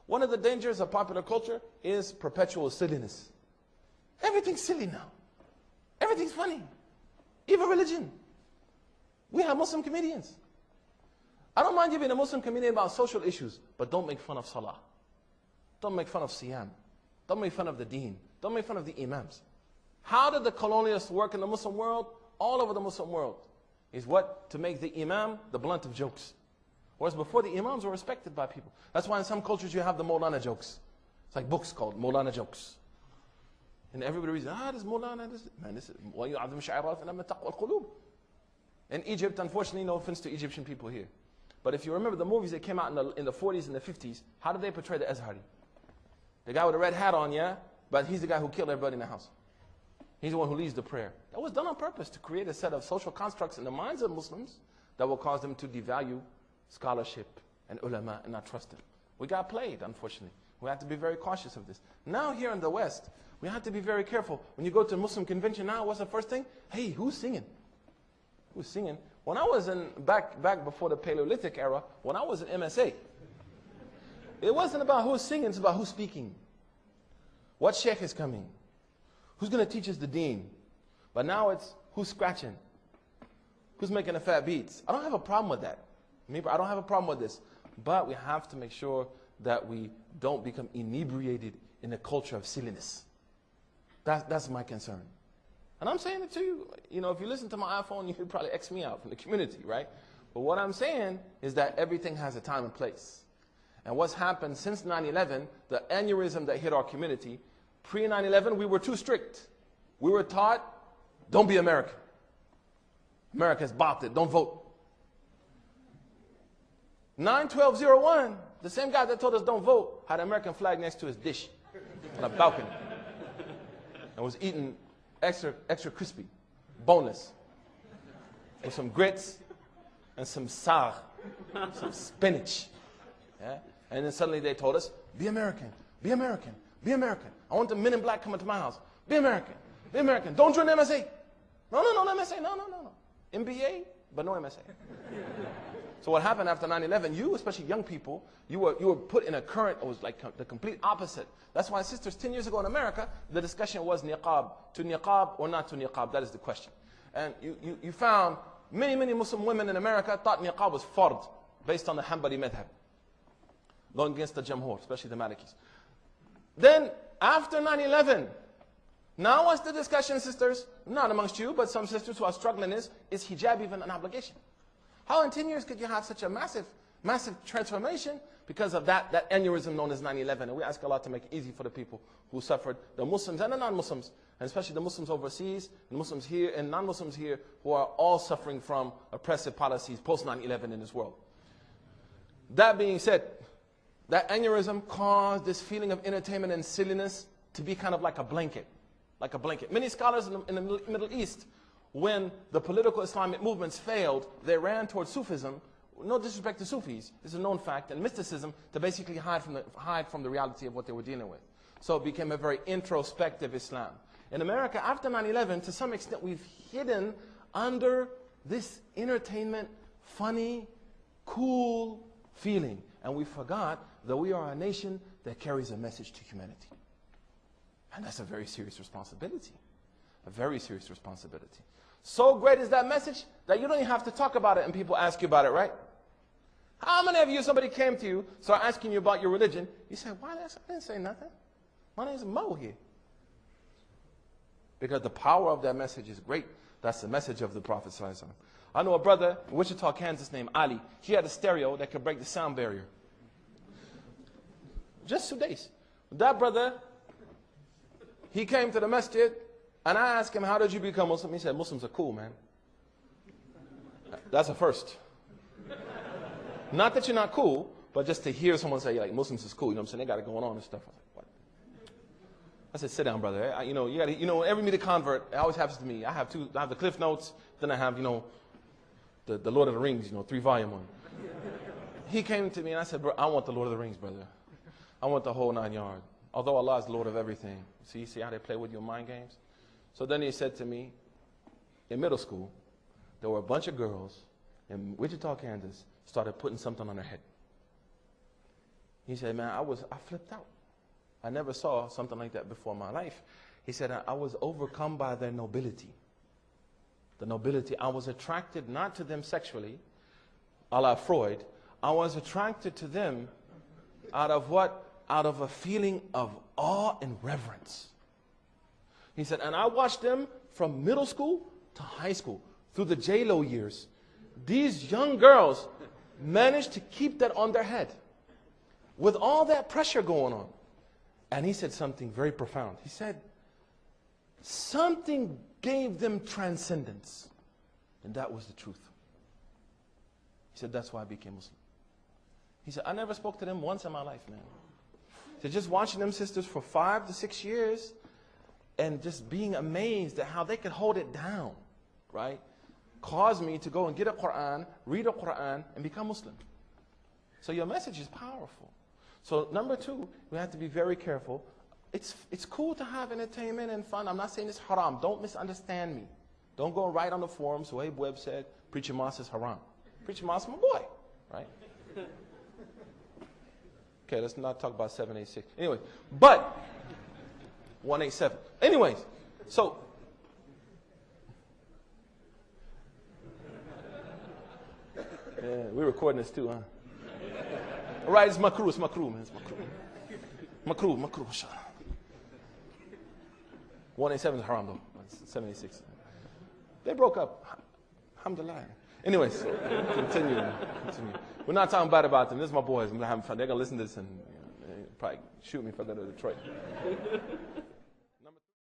One of the dangers of popular culture is perpetual silliness. Everything's silly now. Everything's funny. Even religion. We have Muslim comedians. I don't mind you being a Muslim comedian about social issues, but don't make fun of Salah. Don't make fun of Siyam. Don't make fun of the Deen. Don't make fun of the Imams. How did the colonialists work in the Muslim world? All over the Muslim world. Is what? To make the Imam the blunt of jokes. Whereas before, the Imams were respected by people. That's why in some cultures you have the Maulana jokes. It's like books called Maulana jokes. And everybody reads, this Maulana, this is وَيُعَظِمْ شَعِرَاتِ لَمَّا تَقْوَى الْقُلُوبِ. In Egypt, unfortunately, no offense to Egyptian people here. But if you remember the movies that came out in the 40s and the 50s, how did they portray the Azhari? The guy with a red hat on, yeah? But he's the guy who killed everybody in the house. He's the one who leads the prayer. That was done on purpose to create a set of social constructs in the minds of Muslims that will cause them to devalue scholarship and ulama and not trust them. We got played, unfortunately. We have to be very cautious of this. Now here in the West, we have to be very careful. When you go to a Muslim convention now, what's the first thing? Hey, who's singing? Who's singing? When I was back before the Paleolithic era, when I was in MSA, it wasn't about who's singing, it's about who's speaking. What sheikh is coming? Who's going to teach us the deen? But now it's who's scratching? Who's making the fat beats? I don't have a problem with that. I don't have a problem with this. But we have to make sure that we don't become inebriated in a culture of silliness. That's my concern. And I'm saying it to you. You know, if you listen to my iPhone, you could probably X me out from the community, right? But what I'm saying is that everything has a time and place. And what's happened since 9/11, the aneurysm that hit our community, pre-9/11, we were too strict. We were taught, don't be American. America's bopped it, don't vote. 9/12/01, the same guy that told us don't vote had an American flag next to his dish on a balcony and was eating extra crispy, boneless, with some grits and some sar, some spinach. Yeah? And then suddenly they told us, be American, be American, be American. I want the men in black coming to my house. Be American, be American. Don't join the MSA. No, MSA, no. MBA, but no MSA. So what happened after 9/11, you, especially young people, you were put in a current that was like the complete opposite. That's why, sisters, 10 years ago in America, the discussion was niqab, to niqab or not to niqab. That is the question. And you found many Muslim women in America thought niqab was fard, based on the Hanbali madhab, going against the Jamhur, especially the Malikis. Then, after 9/11, now what's the discussion, sisters? Not amongst you, but some sisters who are struggling is hijab even an obligation? How in 10 years could you have such a massive transformation because of that aneurysm known as 9/11? And we ask Allah to make it easy for the people who suffered, the Muslims and the non-Muslims, and especially the Muslims overseas, and Muslims here and non-Muslims here, who are all suffering from oppressive policies post 9/11 in this world. That being said, that aneurysm caused this feeling of entertainment and silliness to be kind of like a blanket. Like a blanket. Many scholars in the Middle East, when the political Islamic movements failed, they ran towards Sufism. No disrespect to Sufis, it's a known fact, and mysticism to basically hide from the reality of what they were dealing with. So it became a very introspective Islam. In America, after 9/11, to some extent, we've hidden under this entertainment, funny, cool feeling. And we forgot that we are a nation that carries a message to humanity. And that's a very serious responsibility. A very serious responsibility. So great is that message that you don't even have to talk about it and people ask you about it, right? How many of you, somebody came to you, started asking you about your religion, you said, why? I didn't say nothing. My name is Mo here. Because the power of that message is great. That's the message of the Prophet ﷺ. I know a brother in Wichita, Kansas named Ali. He had a stereo that could break the sound barrier. Just 2 days. That brother, he came to the masjid, and I asked him, how did you become Muslim? He said, Muslims are cool, man. That's a first. Not that you're not cool, but just to hear someone say, like, Muslims is cool. You know what I'm saying? They got it going on and stuff. I was like, what? I said, sit down, brother. Every meet a convert, it always happens to me. I have the Cliff Notes, then I have, the Lord of the Rings, 3-volume one. He came to me and I said, bro, I want the Lord of the Rings, brother. I want the whole 9 yards. Although Allah is the Lord of everything. See how they play with your mind games? So then he said to me, in middle school, there were a bunch of girls in Wichita, Kansas, started putting something on their head. He said, man, I flipped out. I never saw something like that before in my life. He said, I was overcome by their nobility. The nobility. I was attracted not to them sexually, a la Freud. I was attracted to them out of what? Out of a feeling of awe and reverence. He said, and I watched them from middle school to high school, through the J-Lo years. These young girls managed to keep that on their head with all that pressure going on. And he said something very profound. He said, something gave them transcendence. And that was the truth. He said, that's why I became Muslim. He said, I never spoke to them once in my life, man. He said, just watching them sisters for 5 to 6 years and just being amazed at how they could hold it down, right? Caused me to go and get a Quran, read a Quran, and become Muslim. So your message is powerful. So number 2, we have to be very careful. It's cool to have entertainment and fun. I'm not saying it's haram. Don't misunderstand me. Don't go right on the forums. Suhaib Webb said, Preacher Moss is haram. Preacher Moss is my boy, right? Okay, let's not talk about 786. Anyway, but 187. Anyways, so yeah, we're recording this too, huh? All right, it's makruh, man. It's makruh, inshallah. 187 is haram though. 786. They broke up. Alhamdulillah. Anyways, continue. We're not talking bad about them. This is my boys. I'm having fun. They're gonna listen to this and probably shoot me if I go to Detroit.